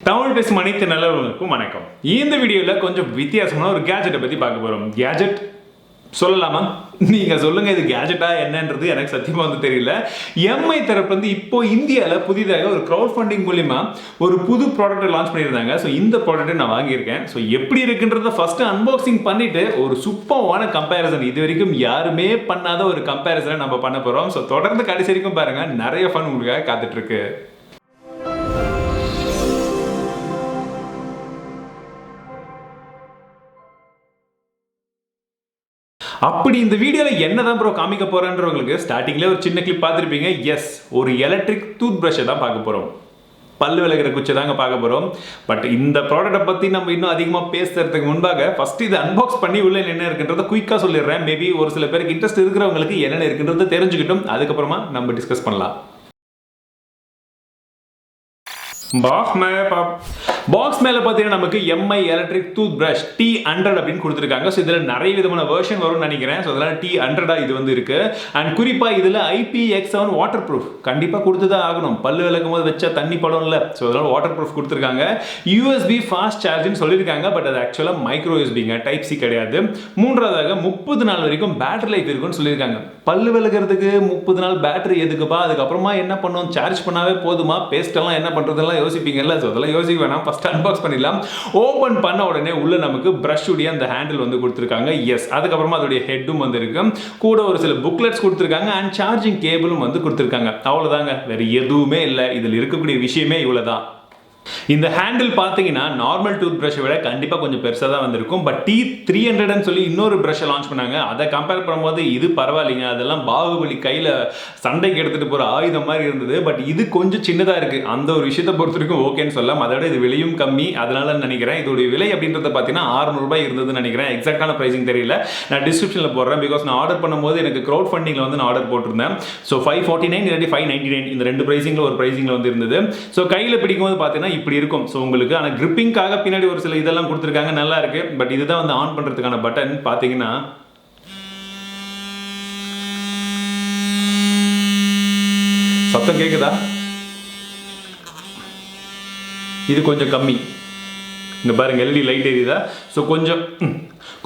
தமிழ் பேசும் அனைத்து நல்லவர்களுக்கும் வணக்கம். இந்த வீடியோவில் கொஞ்சம் வித்தியாசமான ஒரு கேஜெட்டை பற்றி பார்க்க போகிறோம். கேஜெட் சொல்லலாமா? நீங்கள் சொல்லுங்கள், இது கேஜெட்டா என்னன்றது எனக்கு சத்தியமாக வந்து தெரியல. எம்ஐ தரப்பு வந்து இப்போ இந்தியாவில் புதிதாக ஒரு க்ரௌட் ஃபண்டிங் மூலிமா ஒரு புது ப்ராடக்ட்டை லான்ச் பண்ணியிருந்தாங்க. ஸோ இந்த ப்ராடக்ட்டை நான் வாங்கியிருக்கேன். ஸோ எப்படி இருக்குன்றத ஃபஸ்ட்டு அன்பாக்சிங் பண்ணிவிட்டு ஒரு சூப்பரான கம்பேரிசன், இது வரைக்கும் யாருமே பண்ணாத ஒரு கம்பேரிசனை நம்ம பண்ண போகிறோம். ஸோ தொடர்ந்து கடைசி வரைக்கும் பாருங்கள், நிறைய ஃபன் உங்களுக்காக காத்துட்ருக்கு. அப்படி இந்த வீடியோவில் என்னதான் ப்ரோ காமிக்க போறேன்றவங்களுக்கு ஸ்டார்டிங்லேயே ஒரு சின்ன கிளிப் பார்த்துருப்பீங்க. எஸ், ஒரு எலக்ட்ரிக் டூத் ப்ரஷை தான் பார்க்க போகிறோம். பல்லு விளக்குற குச்சை தாங்க பார்க்க போகிறோம். பட் இந்த ப்ராடக்ட்டை பற்றி நம்ம இன்னும் அதிகமாக பேசுறதுக்கு முன்பாக ஃபஸ்ட்டு இதை அன்பாக்ஸ் பண்ணி உள்ள என்ன இருக்குன்றதை குயிக்காக சொல்லிடுறேன். மேபி ஒரு சில பேருக்கு இன்ட்ரெஸ்ட் இருக்கிறவங்களுக்கு என்னென்ன இருக்குன்றதை தெரிஞ்சுக்கிட்டும் அதுக்கப்புறமா நம்ம டிஸ்கஸ் பண்ணலாம். பாக்ஸ் மேலே பார்த்தீங்கன்னா நமக்கு Mi electric tooth brush T100 அப்படின்னு கொடுத்துருக்காங்க. ஸோ இதில் நிறைய விதமான வெர்ஷன் வரும்னு நினைக்கிறேன். ஸோ அதனால் T100 இது வந்து இருக்கு. அண்ட் குறிப்பாக இதில் IPX7 வாட்டர் ப்ரூஃப் கண்டிப்பாக கொடுத்து தான் ஆகணும். பல்லு விளக்கும் போது வச்சா தண்ணி படம் இல்லை. ஸோ அதனால் வாட்டர் ப்ரூஃப் கொடுத்துருக்காங்க. USB ஃபாஸ்ட் சார்ஜின்னு சொல்லியிருக்காங்க. பட் அது ஆக்சுவலாக மைக்ரோ யூஎஸ்பிங்க, டைப் சி கிடையாது. மூன்றாவதாக 30 நாள் வரைக்கும் பேட்டரி லைஃப் இருக்குன்னு சொல்லியிருக்காங்க. பல்லு விளக்குறதுக்கு 30 நாள் பேட்டரி எதுக்குப்பா? அதுக்கப்புறமா என்ன பண்ணும்? சார்ஜ் பண்ணாவே போதுமா? பேஸ்டெல்லாம் என்ன பண்ணுறதெல்லாம் யோசிப்பீங்கல்ல. ஸோ அதெல்லாம் யோசிக்க வேணாம். ஃபர்ஸ்ட் அன்பாக்ஸ் பண்ணிடலாம். ஓபன் பண்ண உடனே உள்ள நமக்கு பிரஷ் உடைய அந்த ஹேண்டில் வந்து கொடுத்துருக்காங்க. எஸ், அதுக்கப்புறமா அதோடைய ஹெட்டும் வந்து இருக்கு. கூட ஒரு சில புக்லெட்ஸ் கொடுத்துருக்காங்க. அண்ட் சார்ஜிங் கேபிளும் வந்து கொடுத்துருக்காங்க. அவ்வளோதாங்க, வேற எதுவுமே இல்லை. இதில் இருக்கக்கூடிய விஷயமே இவ்வளோதான். இந்த ஹேண்டில் பார்த்தீங்கன்னா நார்மல் டூத் பிரஷை விட கண்டிப்பாக கொஞ்சம் பெருசாக தான் வந்திருக்கும். பட் T300 சொல்லி இன்னொரு பிரஷை லான்ச் பண்ணாங்க. அதை கம்பேர் பண்ணும்போது இது பரவாயில்லைங்க. அதெல்லாம் பாகுபலி கையில் சண்டைக்கு எடுத்துகிட்டு போகிற ஆயுதம் மாதிரி இருந்தது. பட் இது கொஞ்சம் சின்னதாக இருக்குது. அந்த ஒரு விஷயத்தை பொறுத்த வரைக்கும் ஓகேன்னு சொல்லலாம். அதை விட இது விலையும் கம்மி. அதனால நினைக்கிறேன் இதோடைய விலை அப்படின்றத பார்த்தீங்கன்னா 600 ரூபாய் இருந்ததுன்னு நினைக்கிறேன். எக்ஸாக்டான ப்ரைஸிங் தெரியல. நான் டிஸ்கிரிப்ஷனில் போடுறேன். பிகாஸ் நான் ஆர்டர் பண்ணும்போது எனக்கு க்ரௌட் ஃபண்டிங்கில் வந்து நான் ஆர்டர் போட்டிருந்தேன். ஸோ 549 இல்லாட்டி 599 இந்த ரெண்டு ப்ரைஸிங்கில் ஒரு ப்ரைஸிங்கில் வந்து இருந்தது. ஸோ கையில் பிடிக்கும்போது பார்த்தீங்கன்னா இப்படி இருக்கும். ஸோ உங்களுக்கு ஆனால் கிரிப்பிங்காக பின்னாடி ஒரு சில இதெல்லாம் கொடுத்துருக்காங்க, நல்லா இருக்கு. பட் இதுதான் வந்து ஆன் பண்ணுறதுக்கான பட்டன். பார்த்தீங்கன்னா சத்தம் கேட்குதா? இது கொஞ்சம் கம்மி. இந்த பாருங்க, எல்இடி லைட் எரியுதா? ஸோ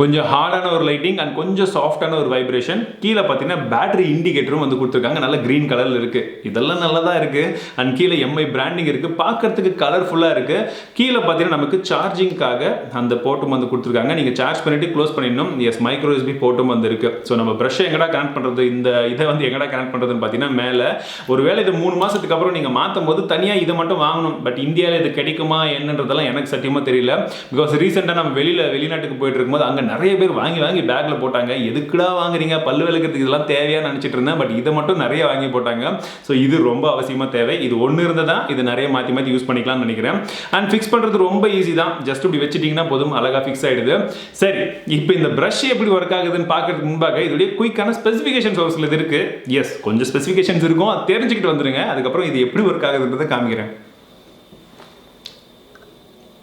கொஞ்சம் ஹார்டான ஒரு லைட்டிங் அண்ட் கொஞ்சம் சாஃப்டான ஒரு வைப்ரேஷன். கீழே பார்த்தீங்கன்னா பேட்டரி இண்டிகேட்டரும் வந்து கொடுத்துருக்காங்க. நல்ல க்ரீன் கலரில் இருக்குது. இதெல்லாம் நல்லா தான் இருக்குது. அண்ட் கீழே எம்ஐ பிராண்டிங் இருக்குது. பார்க்கறதுக்கு கலர்ஃபுல்லாக இருக்குது. கீழே பார்த்தீங்கன்னா நமக்கு சார்ஜிங்காக அந்த போர்ட்டும் வந்து கொடுத்துருக்காங்க. நீங்கள் சார்ஜ் பண்ணிவிட்டு க்ளோஸ் பண்ணிடணும். எஸ், மைக்ரோ யூஎஸ்பி போர்ட்டும் வந்து இருக்குது. ஸோ நம்ம ப்ரஷ்ஷை எங்கடா கனெக்ட் பண்ணுறது? இந்த இதை வந்து எங்கடா கனெக்ட் பண்ணுறதுன்னு பார்த்தீங்கன்னா மேலே ஒருவேளை இது 3 மாதத்துக்கு அப்புறம் நீங்கள் மாற்றும் போது தனியாக இதை மட்டும் வாங்கணும். பட் இந்தியாவில் இது கிடைக்குமா என்னன்றதெல்லாம் எனக்கு சத்தியமாக தெரியல. பிகாஸ் ரீசெண்டாக நம்ம வெளிநாட்டுக்கு போயிட்டு இருக்கும்போது அங்கே நிறைய பேர் வாங்கி பேக்ல போட்டாங்க. எதுக்குடா வாங்குறீங்க? பல்லு விளக்குறதுக்கு இதெல்லாம் தேவையா நினைச்சிட்டு இருந்தேன். பட் இதை மட்டும் நிறைய வாங்கி போட்டாங்க. ஸோ இது ரொம்ப அவசியமா தேவை. இது ஒன்று இருந்ததா இது நிறைய மாற்றி யூஸ் பண்ணிக்கலாம்னு நினைக்கிறேன். அண்ட் ஃபிக்ஸ் பண்ணுறது ரொம்ப ஈஸி தான். ஜஸ்ட் இப்படி வச்சுட்டீங்கன்னா போதும், அழகாக ஃபிக்ஸ் ஆயிடுது. சரி, இப்போ இந்த ப்ரஷ் எப்படி ஒர்க் ஆகுதுன்னு பார்க்கறதுக்கு முன்பாக இதோடைய குயிக்கான ஸ்பெசிஃபிகேஷன்ஸ் ஒரு சிலது இருக்கு. எஸ், கொஞ்சம் ஸ்பெசிஃபிகேஷன்ஸ் இருக்கும். அது தெரிஞ்சுக்கிட்டு வந்துருங்க. அதுக்கப்புறம் இது எப்படி ஒர்க் ஆகுதுன்றதை காமிக்கிறேன்.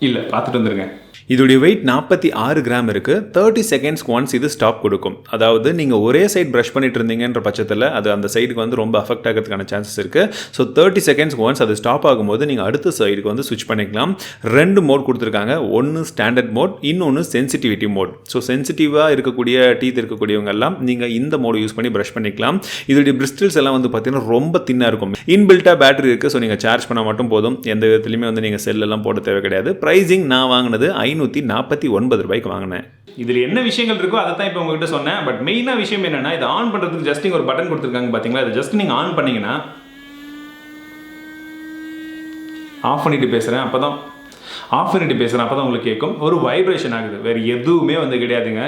இல்லை, பார்த்துட்டு வந்துருங்க. இதோடைய வெயிட் 46 கிராம் இருக்குது. 30 செகண்ட்ஸ் ஒன்ஸ் இது ஸ்டாப் கொடுக்கும். அதாவது நீங்கள் ஒரே சைட் ப்ரஷ் பண்ணிட்டு இருந்தீங்கன்ற பட்சத்தில் அது அந்த சைடுக்கு வந்து ரொம்ப அஃபெக்ட் ஆகிறதுக்கான சான்சஸ் இருக்குது. ஸோ 30 செகண்ட்ஸ் ஒன்ஸ் அது ஸ்டாப் ஆகும்போது நீங்கள் அடுத்த சைடுக்கு வந்து ஸ்விட்ச் பண்ணிக்கலாம். 2 மோட் கொடுத்துருக்காங்க. ஒன்று ஸ்டாண்டர்ட் மோட், இன்னொன்று சென்சிட்டிவிட்டி மோட். ஸோ சென்சிட்டிவாக இருக்கக்கூடிய டீத் இருக்கக்கூடியவங்க எல்லாம் நீங்கள் இந்த மோடு யூஸ் பண்ணி ப்ரஷ் பண்ணிக்கலாம். இதோடைய பிரிஸ்டில்ஸ் எல்லாம் வந்து பார்த்தீங்கன்னா ரொம்ப தின்னாக இருக்கும். இன்பில்ட்டாக பேட்டரி இருக்குது. ஸோ நீங்கள் சார்ஜ் பண்ணால் மட்டும் போதும். எந்த விதத்துலையுமே வந்து நீங்கள் செல்லெல்லாம் போட தேவை கிடையாது. ப்ரைஸிங் நான் வாங்கினது 549 ரூபாய்க்கு வாங்கினேன். இதில் என்ன விஷயங்கள் இருக்கோ அதை தான் இப்போ உங்ககிட்ட சொன்னேன். பட் மெயினாக விஷயம் என்னன்னா, இதை ஆன் பண்ணுறதுக்கு ஜஸ்ட் ஒரு பட்டன் கொடுத்துருக்காங்க பார்த்தீங்களா? இதை ஜஸ்ட் நீங்கள் ஆன் பண்ணீங்கன்னா, ஆஃப் பண்ணிட்டு பேசுகிறேன் அப்போ தான் உங்களுக்கு கேட்கும். ஒரு வைப்ரேஷன் ஆகுது. வேறு எதுவுமே வந்து கிடையாதுங்க.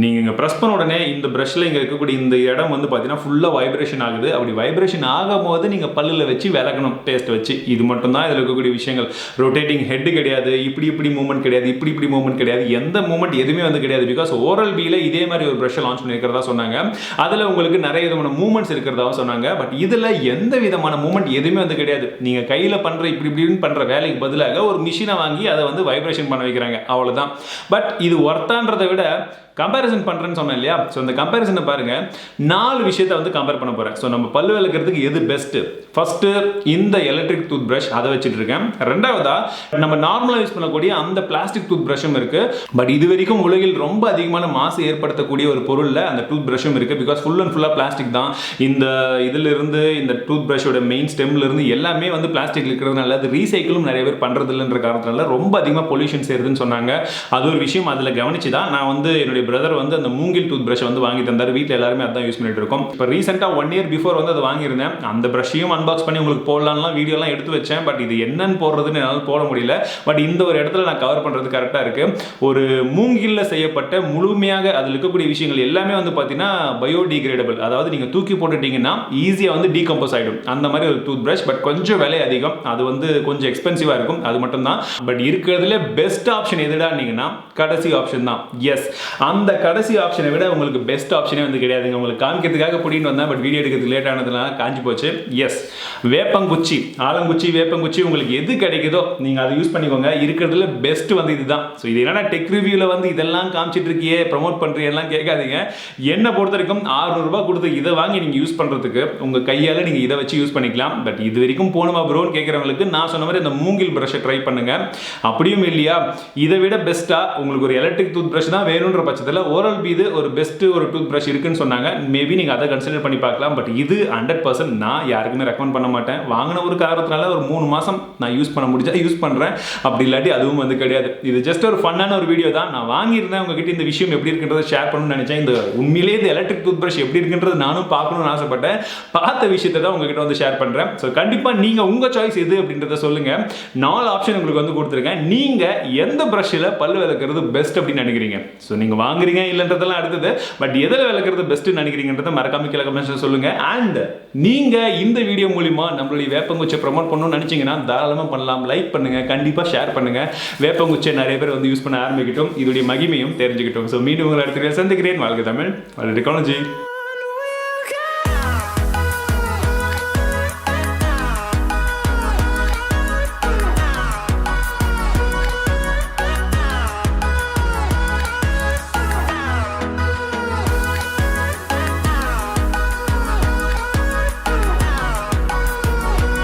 நீங்கள் இங்கே ப்ரெஸ் பண்ண உடனே இந்த ப்ரஷ்ஷில் இங்கே இருக்கக்கூடிய இந்த இடம் வந்து பார்த்தீங்கன்னா ஃபுல்லாக வைப்ரேஷன் ஆகுது. அப்படி வைப்ரேஷன் ஆகும் போது நீங்கள் பல்லில் வச்சு விளக்கணும், பேஸ்ட் வச்சு. இது மட்டும் தான் இதில் இருக்கக்கூடிய விஷயங்கள். ரொட்டேட்டிங் ஹெட் கிடையாது, இப்படி மூவ்மெண்ட் கிடையாது, இப்படி மூவ்மெண்ட் கிடையாது. எந்த மூவ்மெண்ட் எதுவுமே வந்து கிடையாது. பிகாஸ் ஓரல் பியில் இதே மாதிரி ஒரு ப்ரஷ்ஷை லான்ச் பண்ணியிருக்கிறதா சொன்னாங்க. அதில் உங்களுக்கு நிறைய விதமான மூவ்மெண்ட்ஸ் இருக்கிறதாவும் சொன்னாங்க. பட் இதில் எந்த விதமான மூவ்மெண்ட் எதுவுமே வந்து கிடையாது. நீங்கள் கையில் பண்ணுற இப்படின்னு பண்ணுற வேலைக்கு பதிலாக ஒரு மிஷினை வாங்கி பண்ணி அதை வந்து வைப்ரேஷன் பண்ண வைக்கிறாங்க, அவ்வளவுதான். பட் இது ஒர்த்தான்றதை விட கம்பேரிசன் பண்ணுறேன்னு சொன்னேன் இல்லையா? ஸோ இந்த கம்பேரிசனை பாருங்க, 4 விஷயத்தை வந்து கம்பேர் பண்ண போகிறேன். ஸோ நம்ம பல்லு விளக்கிறதுக்கு எது பெஸ்ட்டு? ஃபர்ஸ்ட்டு இந்த எலக்ட்ரிக் டூத் பிரஷ், அதை வச்சுட்டு இருக்கேன். ரெண்டாவதா நம்ம நார்மலாக யூஸ் பண்ணக்கூடிய அந்த பிளாஸ்டிக் டூத் பிரஷும் இருக்கு. பட் இது வரைக்கும் உலகில் ரொம்ப அதிகமான மாசு ஏற்படுத்தக்கூடிய ஒரு பொருளில் அந்த டூத் பிரஷும் இருக்கு. பிகாஸ் ஃபுல் அண்ட் ஃபுல்லாக பிளாஸ்டிக் தான். இந்த இதிலிருந்து இந்த டூத் பிரஷோட மெயின் ஸ்டெம்ல இருந்து எல்லாமே வந்து பிளாஸ்டிக் இருக்கிறதுனால அது ரீசைக்கிளும் நிறைய பேர் பண்றது இல்லைன்ற காரணத்தினால ரொம்ப அதிகமாக பொல்யூஷன் சேருதுன்னு சொன்னாங்க. அது ஒரு விஷயம் அதில் கவனிச்சு தான் நான் வந்து என்னுடைய பிரதர் வந்து அந்த மூங்கில் டூத் பிரஷ் வந்து வாங்கி தந்தார். வீட்டில் எல்லாருமே அதான் யூஸ் பண்ணிட்டு இருக்கோம். இப்போ ரீசெண்டாக 1 இயர் பிஃபோர் வந்து அதை வாங்கியிருந்தேன். அந்த பிரஷையும் அன்பாக்ஸ் பண்ணி உங்களுக்கு போடலாம்லாம் வீடியோலாம் எடுத்து வச்சேன். பட் இது என்னன்னு போடுறதுன்னு என்னால் போட முடியல. பட் இந்த ஒரு இடத்துல நான் கவர் பண்ணுறது கரெக்டாக இருக்கு. ஒரு மூங்கில்ல செய்யப்பட்ட முழுமையாக அதில் இருக்கக்கூடிய விஷயங்கள் எல்லாமே வந்து பார்த்தீங்கன்னா பயோடிகிரேடபிள். அதாவது நீங்கள் தூக்கி போட்டுட்டீங்கன்னா ஈஸியாக வந்து டீகம்போஸ் ஆகிடும். அந்த மாதிரி ஒரு டூத் பிரஷ். பட் கொஞ்சம் விலை அதிகம், அது வந்து கொஞ்சம் எக்ஸ்பென்சிவாக இருக்கும், அது மட்டும் தான். பட் இருக்கிறதுல பெஸ்ட் ஆப்ஷன் எதுடானீங்கன்னா கடைசி ஆப்ஷன் தான். எஸ், அந்த கடைசி ஆப்ஷனை விட உங்களுக்கு பெஸ்ட் ஆப்ஷனே வந்து கிடையாதுங்க. உங்களுக்கு காமிக்கிறதுக்காக பிடின்னு வந்தேன், பட் வீடியோ எடுக்கிறது லேட் ஆனதுனால காஞ்சி போச்சு. எஸ், வேப்பங்குச்சி, ஆலங்குச்சி, வேப்பங்குச்சி உங்களுக்கு எது கிடைக்குதோ நீங்கள் அதை யூஸ் பண்ணிக்கோங்க. இருக்கிறதுல பெஸ்ட் வந்து இதுதான். ஸோ இது என்னன்னா டெக் ரிவ்யூவில் வந்து இதெல்லாம் காமிச்சிட்டு இருக்கியே, ப்ரமோட் பண்ணுறீங்கலாம் கேட்காதீங்க. என்னை பொறுத்த வரைக்கும் 600 ரூபாய் கொடுத்து இதை வாங்கி நீங்கள் யூஸ் பண்ணுறதுக்கு உங்கள் கையால் நீங்கள் இதை வச்சு யூஸ் பண்ணிக்கலாம். பட் இது வரைக்கும் போகணுமா ப்ரோன்னு கேட்குறவங்களுக்கு நான் சொன்ன மாதிரி அந்த மூங்கில் பிரஷை ட்ரை பண்ணுங்க. அப்படியும் இல்லையா, இதை விட பெஸ்ட்டாக உங்களுக்கு ஒரு எலக்ட்ரிக் டூத் பிரஷ் தான் வேணுன்ற பட்சத்தில் ஓரல் பி இது ஒரு பெஸ்ட் ஒரு டூத் பிரஷ் இருக்குன்னு சொன்னாங்க. மேபி நீங்கள் அதை கன்சிடர் பண்ணி பார்க்கலாம். பட் இது 100% நான் யாருக்குமே ரெக்கமெண்ட் பண்ண மாட்டேன். வாங்கின ஒரு காரணத்தினால ஒரு 3 மாதம் நான் யூஸ் பண்ண முடிஞ்சா யூஸ் பண்ணுறேன். அப்படி இல்லாட்டி அதுவும் வந்து கிடையாது. இது ஜஸ்ட் ஒரு ஃபன்னான ஒரு வீடியோ தான். நான் வாங்கியிருந்தேன், உங்ககிட்ட இந்த விஷயம் எப்படி இருக்குன்றதை ஷேர் பண்ணணும்னு நினைச்சேன். இந்த உண்மையிலேயே இந்த எலக்ட்ரிக் டூத் பிரஷ் எப்படி இருக்குன்றது நானும் பார்க்கணும்னு ஆசைப்பட்டேன். பார்த்த விஷயத்தை தான் உங்ககிட்ட வந்து ஷேர் பண்ணுறேன். ஸோ கண்டிப்பாக நீங்கள் உங்கள் சாய்ஸ் எது அப்படின்றத சொல்லுங்கள். 4 ஆப்ஷன் உங்களுக்கு வந்து கொடுத்துருக்கேன். நீங்கள் எந்த பிரஷ்ஷில் பல்லு விளக்குறது பெஸ்ட் அப்படின்னு நினைக்கிறீங்க? ஸோ நீங்கள் வாங்குறீங்க இல்லைன்றதெல்லாம் அடுத்தது. பட் எதில் விளக்குறது பெஸ்ட் நினைக்கிறீங்கன்றத மறக்காம கீழே கமெண்ட்ஸ்ல சொல்லுங்க. அண்ட் நீங்க இந்த வீடியோ மூலமா நம்மளுடைய வேப்பங்குச்சை ப்ரோமோட் பண்ணணும்னு நினைச்சீங்கன்னா தாராளமாக பண்ணலாம். லைக் பண்ணுங்க, கண்டிப்பா ஷேர் பண்ணுங்க. வேப்பங்குச்சை நிறைய பேர் வந்து யூஸ் பண்ண ஆரம்பிக்கட்டும், இதோடைய மகிமையும் தெரிஞ்சுக்கிட்டோம். ஸோ மீண்டும் உங்களை அடுத்த சந்திக்கிறேன். வாழ்க தமிழ், வாழ்க டெக்னாலஜி.